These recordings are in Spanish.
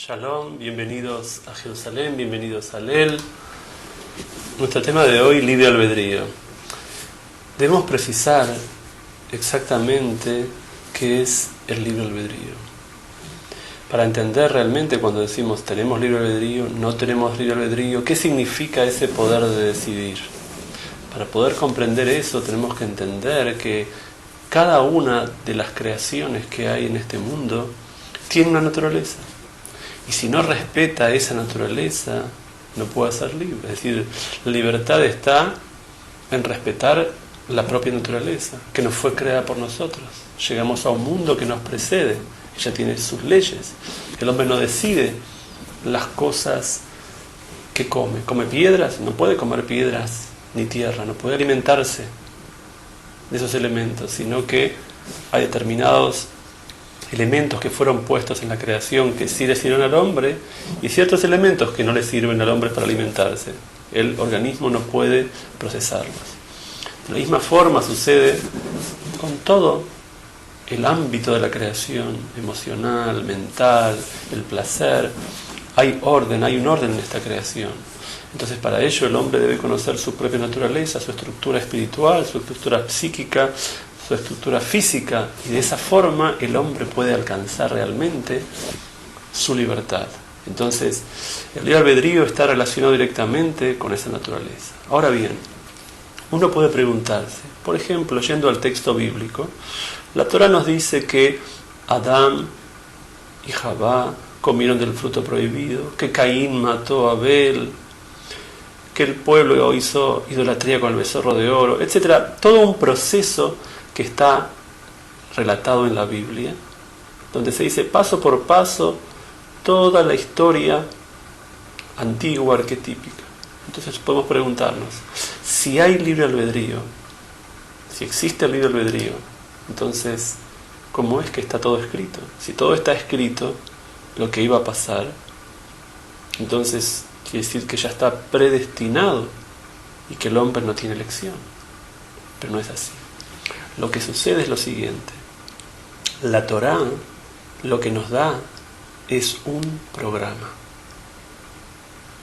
Shalom, bienvenidos a Jerusalén, bienvenidos a Lel. Nuestro tema de hoy, libre albedrío. Debemos precisar exactamente qué es el libre albedrío. Para entender realmente cuando decimos tenemos libre albedrío, no tenemos libre albedrío, ¿qué significa ese poder de decidir? Para poder comprender eso tenemos que entender que cada una de las creaciones que hay en este mundo tiene una naturaleza. Y si no respeta esa naturaleza, no puede ser libre. Es decir, la libertad está en respetar la propia naturaleza, que nos fue creada por nosotros. Llegamos a un mundo que nos precede, ella tiene sus leyes. El hombre no decide las cosas que come. Come piedras, no puede comer piedras ni tierra, no puede alimentarse de esos elementos, sino que hay determinados elementos que fueron puestos en la creación que sí le sirven al hombre y ciertos elementos que no le sirven al hombre para alimentarse. El organismo no puede procesarlos. De la misma forma sucede con todo el ámbito de la creación emocional, mental, el placer. Hay orden, hay un orden en esta creación. Entonces para ello el hombre debe conocer su propia naturaleza, su estructura espiritual, su estructura psíquica, su estructura física, y de esa forma el hombre puede alcanzar realmente su libertad. Entonces, el libre albedrío está relacionado directamente con esa naturaleza. Ahora bien, uno puede preguntarse, por ejemplo, yendo al texto bíblico, la Torá nos dice que Adán y Javá comieron del fruto prohibido, que Caín mató a Abel, que el pueblo hizo idolatría con el becerro de oro, etc. Todo un proceso que está relatado en la Biblia, donde se dice paso por paso toda la historia antigua, arquetípica. Entonces podemos preguntarnos, si hay libre albedrío, si existe el libre albedrío, entonces, ¿cómo es que está todo escrito? Si todo está escrito, lo que iba a pasar, entonces quiere decir que ya está predestinado y que el hombre no tiene elección. Pero no es así. Lo que sucede es lo siguiente: la Torá lo que nos da es un programa.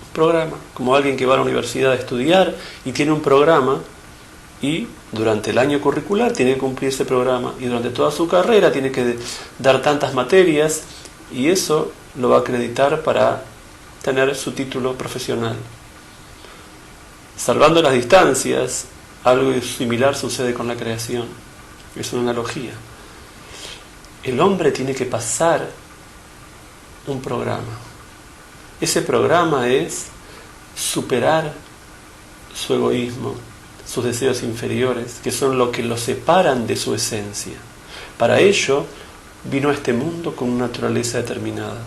Un programa, como alguien que va a la universidad a estudiar y tiene un programa, y durante el año curricular tiene que cumplir ese programa, y durante toda su carrera tiene que dar tantas materias, y eso lo va a acreditar para tener su título profesional. Salvando las distancias, algo similar sucede con la creación. Es una analogía. El hombre tiene que pasar un programa. Ese programa es superar su egoísmo, sus deseos inferiores, que son lo que lo separan de su esencia. Para ello, vino a este mundo con una naturaleza determinada.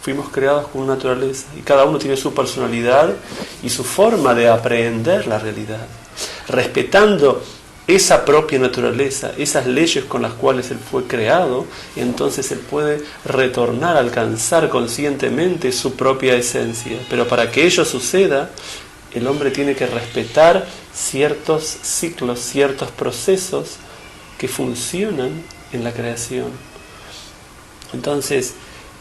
Fuimos creados con una naturaleza y cada uno tiene su personalidad y su forma de aprehender la realidad. Respetando esa propia naturaleza, esas leyes con las cuales él fue creado, y entonces él puede retornar a alcanzar conscientemente su propia esencia. Pero para que ello suceda, el hombre tiene que respetar ciertos ciclos, ciertos procesos que funcionan en la creación. Entonces,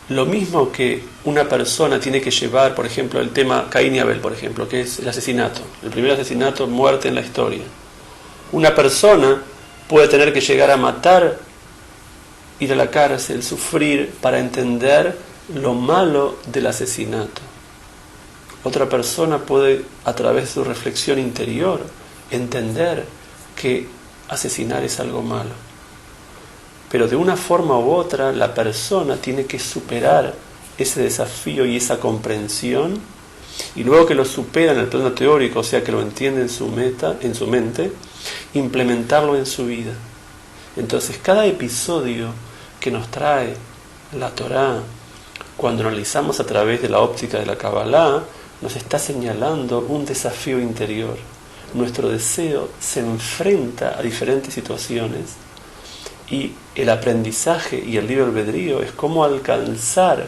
lo mismo que una persona tiene que llevar, por ejemplo, el tema Caín y Abel, por ejemplo, que es el asesinato, el primer asesinato, muerte en la historia. Una persona puede tener que llegar a matar, ir a la cárcel, sufrir, para entender lo malo del asesinato. Otra persona puede, a través de su reflexión interior, entender que asesinar es algo malo. Pero de una forma u otra, la persona tiene que superar ese desafío y esa comprensión, y luego que lo supera en el plano teórico, o sea que lo entiende en su mente, implementarlo en su vida. Entonces, cada episodio que nos trae la Torá, cuando analizamos a través de la óptica de la Kabbalah, nos está señalando un desafío interior. Nuestro deseo se enfrenta a diferentes situaciones, y el aprendizaje y el libre albedrío es cómo alcanzar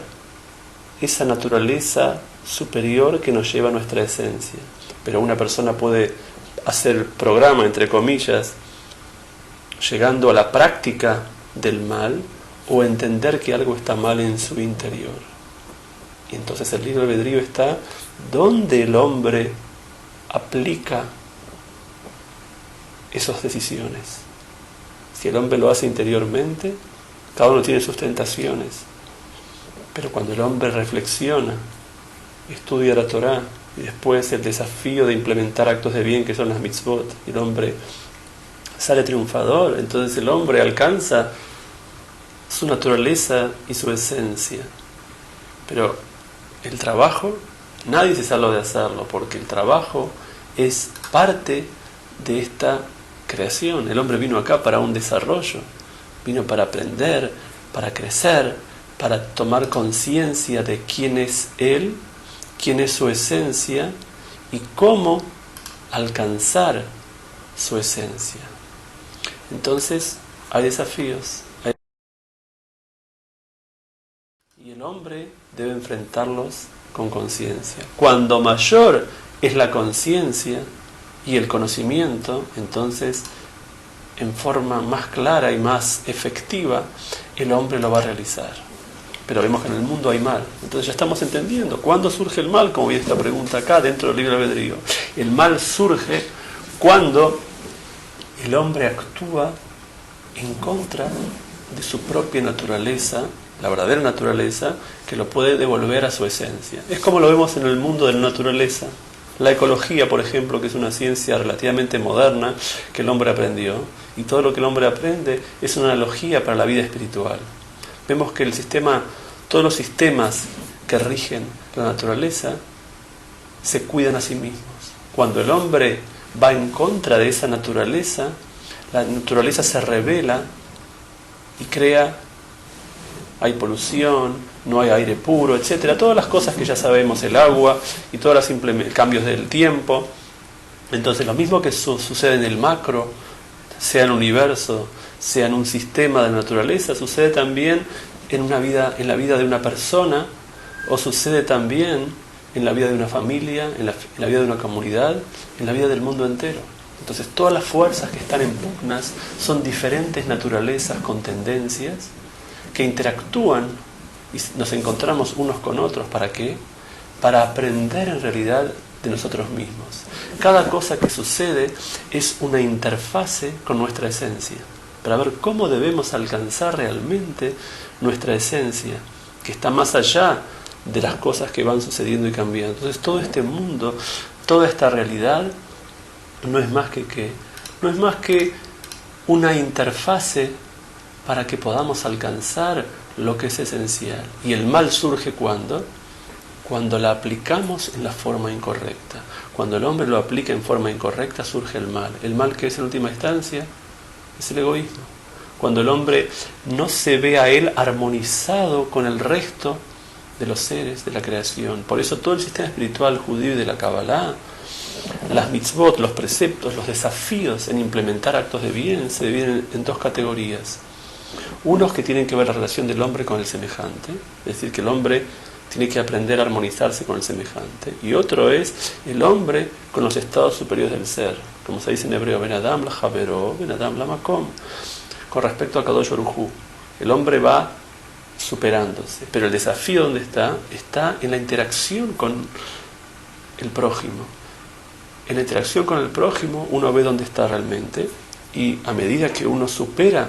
esa naturaleza superior que nos lleva a nuestra esencia. Pero una persona puede hacer el programa, entre comillas, llegando a la práctica del mal, o entender que algo está mal en su interior. Y entonces el libre albedrío está donde el hombre aplica esas decisiones. Si el hombre lo hace interiormente, cada uno tiene sus tentaciones. Pero cuando el hombre reflexiona, estudia la Torá, y después el desafío de implementar actos de bien que son las mitzvot, y el hombre sale triunfador, entonces el hombre alcanza su naturaleza y su esencia. Pero el trabajo, nadie se salva de hacerlo, porque el trabajo es parte de esta creación. El hombre vino acá para un desarrollo, vino para aprender, para crecer, para tomar conciencia de quién es él, quién es su esencia y cómo alcanzar su esencia. Entonces hay desafíos y el hombre debe enfrentarlos con conciencia. Cuando mayor es la conciencia y el conocimiento, entonces en forma más clara y más efectiva el hombre lo va a realizar. Pero vemos que en el mundo hay mal. Entonces ya estamos entendiendo. ¿Cuándo surge el mal? Como viene esta pregunta acá dentro del libre albedrío. El mal surge cuando el hombre actúa en contra de su propia naturaleza, la verdadera naturaleza, que lo puede devolver a su esencia. Es como lo vemos en el mundo de la naturaleza. La ecología, por ejemplo, que es una ciencia relativamente moderna que el hombre aprendió, y todo lo que el hombre aprende es una analogía para la vida espiritual. Vemos que todos los sistemas que rigen la naturaleza se cuidan a sí mismos. Cuando el hombre va en contra de esa naturaleza, la naturaleza se revela y hay polución, no hay aire puro, etcétera. Todas las cosas que ya sabemos, el agua y todos los cambios del tiempo. Entonces lo mismo que sucede en el macro, sea en el universo, sea en un sistema de naturaleza, sucede también en la vida de una persona, o sucede también en la vida de una familia, en la vida de una comunidad, en la vida del mundo entero. Entonces todas las fuerzas que están en pugnas son diferentes naturalezas con tendencias que interactúan y nos encontramos unos con otros. ¿Para qué? Para aprender en realidad de nosotros mismos. Cada cosa que sucede es una interfase con nuestra esencia, para ver cómo debemos alcanzar realmente nuestra esencia, que está más allá de las cosas que van sucediendo y cambiando. Entonces todo este mundo, toda esta realidad no es más que una interfase para que podamos alcanzar lo que es esencial. Y el mal surge cuando la aplicamos en la forma incorrecta. Cuando el hombre lo aplica en forma incorrecta, surge el mal. El mal, que es en última instancia, es el egoísmo. Cuando el hombre no se ve a él armonizado con el resto de los seres de la creación. Por eso todo el sistema espiritual judío y de la Kabbalah, las mitzvot, los preceptos, los desafíos en implementar actos de bien se dividen en dos categorías. Unos que tienen que ver la relación del hombre con el semejante, es decir, que el hombre tiene que aprender a armonizarse con el semejante. Y otro es el hombre con los estados superiores del ser, como se dice en hebreo, Ben Adam la Javero, Ben Adam la Makom. Con respecto a Kadosh Baruj Hu, el hombre va superándose, pero el desafío ¿dónde está? Está en la interacción con el prójimo. En la interacción con el prójimo uno ve dónde está realmente, y a medida que uno supera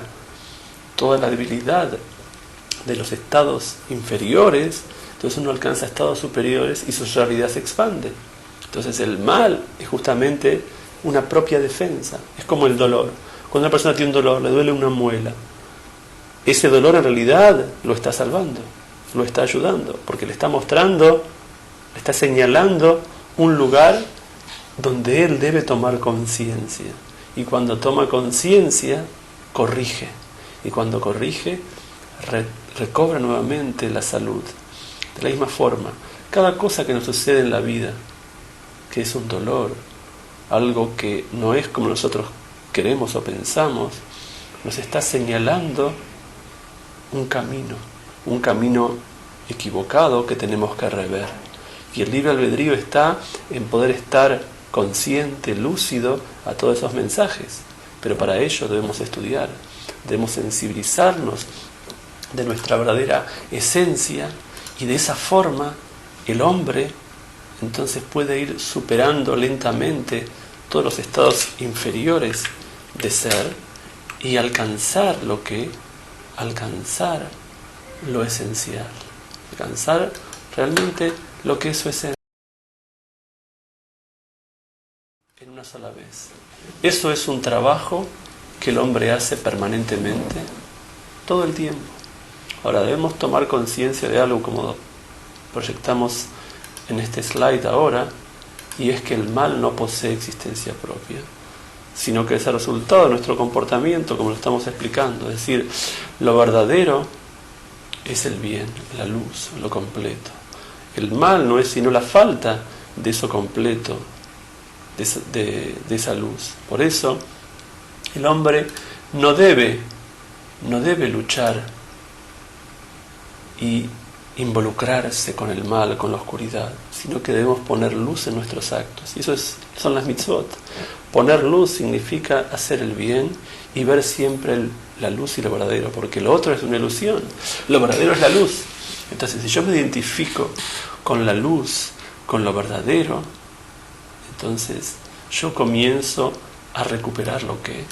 toda la debilidad de los estados inferiores, entonces uno alcanza estados superiores y su realidad se expande. Entonces el mal es justamente una propia defensa, es como el dolor. Cuando una persona tiene un dolor, le duele una muela, ese dolor en realidad lo está salvando, lo está ayudando, porque le está mostrando, le está señalando un lugar donde él debe tomar conciencia. Y cuando toma conciencia, corrige. Y cuando corrige, recobra nuevamente la salud. De la misma forma, cada cosa que nos sucede en la vida, que es un dolor, algo que no es como nosotros queremos o pensamos, nos está señalando un camino equivocado que tenemos que rever. Y el libre albedrío está en poder estar consciente, lúcido a todos esos mensajes. Pero para ello debemos estudiar, debemos sensibilizarnos de nuestra verdadera esencia, y de esa forma el hombre entonces puede ir superando lentamente todos los estados inferiores de ser y alcanzar lo esencial, alcanzar realmente lo que es su esencia en una sola vez. Eso es un trabajo que el hombre hace permanentemente, todo el tiempo. Ahora debemos tomar conciencia de algo como proyectamos en este slide ahora, y es que el mal no posee existencia propia, sino que es el resultado de nuestro comportamiento, como lo estamos explicando. Es decir, lo verdadero es el bien, la luz, lo completo. El mal no es sino la falta de eso completo, de esa luz. Por eso, el hombre no debe luchar y involucrarse con el mal, con la oscuridad, sino que debemos poner luz en nuestros actos. Y eso son las mitzvot. Poner luz significa hacer el bien y ver siempre la luz y lo verdadero, porque lo otro es una ilusión, lo verdadero es la luz. Entonces, si yo me identifico con la luz, con lo verdadero, entonces yo comienzo a recuperar lo que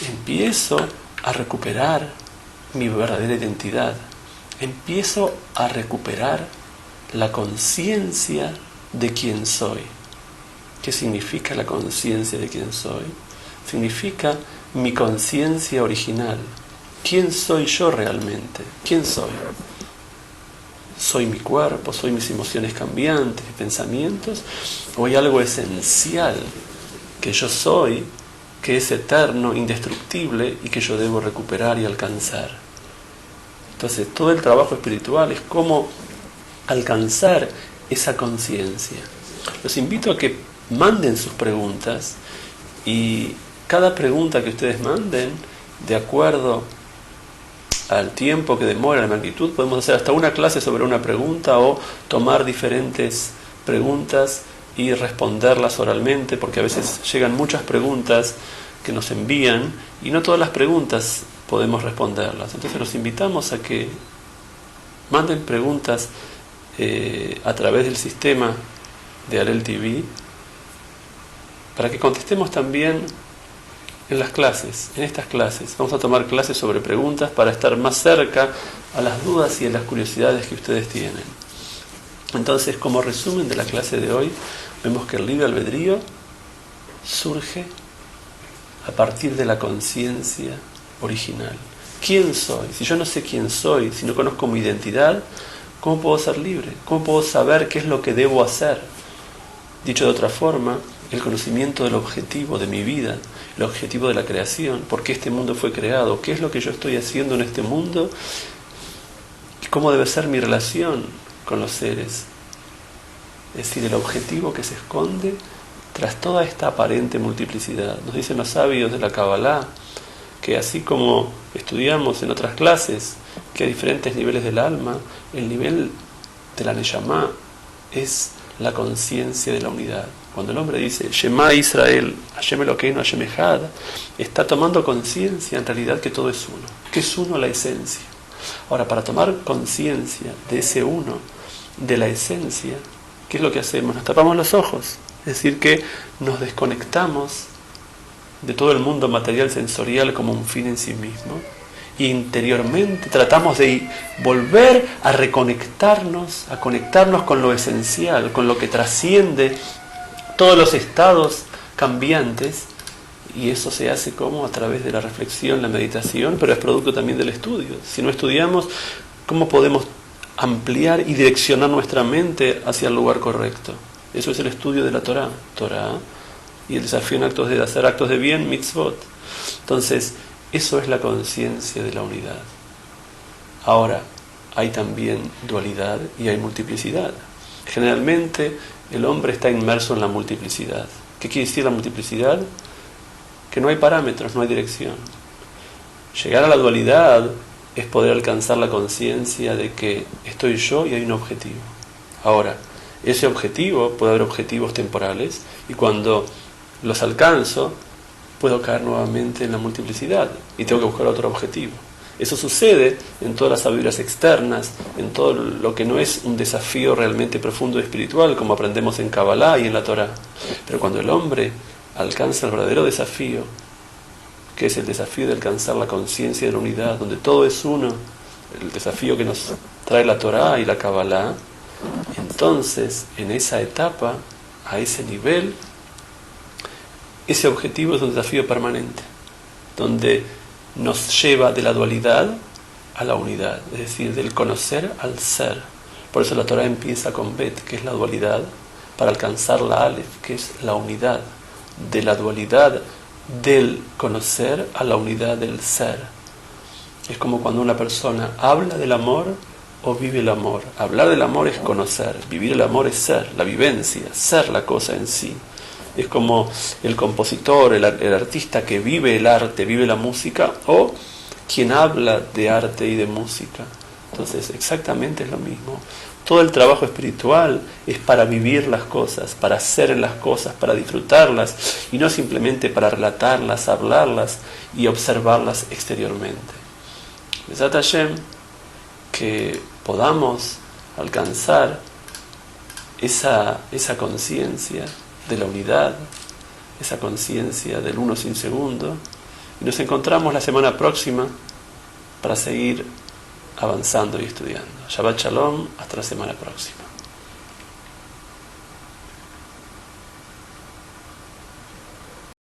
empiezo a recuperar mi verdadera identidad. Empiezo a recuperar la conciencia de quién soy. ¿Qué significa la conciencia de quién soy? Significa mi conciencia original. ¿Quién soy yo realmente? ¿Quién soy? ¿Soy mi cuerpo? ¿Soy mis emociones cambiantes, mis pensamientos? ¿O hay algo esencial que yo soy, que es eterno, indestructible y que yo debo recuperar y alcanzar? Entonces, todo el trabajo espiritual es cómo alcanzar esa conciencia. Los invito a que manden sus preguntas, y cada pregunta que ustedes manden, de acuerdo al tiempo que demora, la magnitud, podemos hacer hasta una clase sobre una pregunta o tomar diferentes preguntas y responderlas oralmente, porque a veces llegan muchas preguntas que nos envían y no todas las preguntas podemos responderlas. Entonces los invitamos a que manden preguntas a través del sistema de Arel TV, para que contestemos también en las clases, en estas clases. Vamos a tomar clases sobre preguntas para estar más cerca a las dudas y a las curiosidades que ustedes tienen. Entonces, como resumen de la clase de hoy, vemos que el libre albedrío surge a partir de la conciencia original. ¿Quién soy? Si yo no sé quién soy, si no conozco mi identidad, ¿cómo puedo ser libre? ¿Cómo puedo saber qué es lo que debo hacer? Dicho de otra forma, el conocimiento del objetivo de mi vida, el objetivo de la creación, por qué este mundo fue creado, qué es lo que yo estoy haciendo en este mundo y cómo debe ser mi relación con los seres. Es decir, el objetivo que se esconde tras toda esta aparente multiplicidad. Nos dicen los sabios de la Kabbalah que así como estudiamos en otras clases que hay diferentes niveles del alma, el nivel de la Neshama es la conciencia de la unidad. Cuando el hombre dice Shema Israel, Hashem Elokeinu, Hashem Echad, está tomando conciencia en realidad que todo es uno, que es uno la esencia. Ahora, para tomar conciencia de ese uno, de la esencia, ¿qué es lo que hacemos? Nos tapamos los ojos, es decir, que nos desconectamos de todo el mundo material sensorial como un fin en sí mismo, y interiormente tratamos de volver a reconectarnos, a conectarnos con lo esencial, con lo que trasciende todos los estados cambiantes, y eso se hace como a través de la reflexión, la meditación, pero es producto también del estudio. Si no estudiamos, ¿cómo podemos ampliar y direccionar nuestra mente hacia el lugar correcto? Eso es el estudio de la Torah y el desafío en de hacer actos de bien, mitzvot. Entonces, eso es la conciencia de la unidad. Ahora, hay también dualidad y hay multiplicidad. Generalmente, el hombre está inmerso en la multiplicidad. ¿Qué quiere decir la multiplicidad? Que no hay parámetros, no hay dirección. Llegar a la dualidad es poder alcanzar la conciencia de que estoy yo y hay un objetivo. Ahora, ese objetivo, puede haber objetivos temporales, y cuando los alcanzo, puedo caer nuevamente en la multiplicidad y tengo que buscar otro objetivo. Eso sucede en todas las sabidurías externas, en todo lo que no es un desafío realmente profundo y espiritual, como aprendemos en Kabbalah y en la Torah. Pero cuando el hombre alcanza el verdadero desafío, que es el desafío de alcanzar la conciencia de la unidad, donde todo es uno, el desafío que nos trae la Torah y la Kabbalah, entonces en esa etapa, a ese nivel, ese objetivo es un desafío permanente, donde nos lleva de la dualidad a la unidad, es decir, del conocer al ser. Por eso la Torah empieza con Bet, que es la dualidad, para alcanzar la Aleph, que es la unidad, de la dualidad del conocer a la unidad del ser. Es como cuando una persona habla del amor o vive el amor. Hablar del amor es conocer, vivir el amor es ser, la vivencia, ser la cosa en sí. Es como el compositor, el artista que vive el arte, vive la música, o quien habla de arte y de música. Entonces, exactamente es lo mismo. Todo el trabajo espiritual es para vivir las cosas, para hacer las cosas, para disfrutarlas, y no simplemente para relatarlas, hablarlas y observarlas exteriormente. Besat Hashem, que podamos alcanzar esa conciencia de la unidad, esa conciencia del uno sin segundo, y nos encontramos la semana próxima para seguir avanzando y estudiando. Shabbat Shalom, hasta la semana próxima.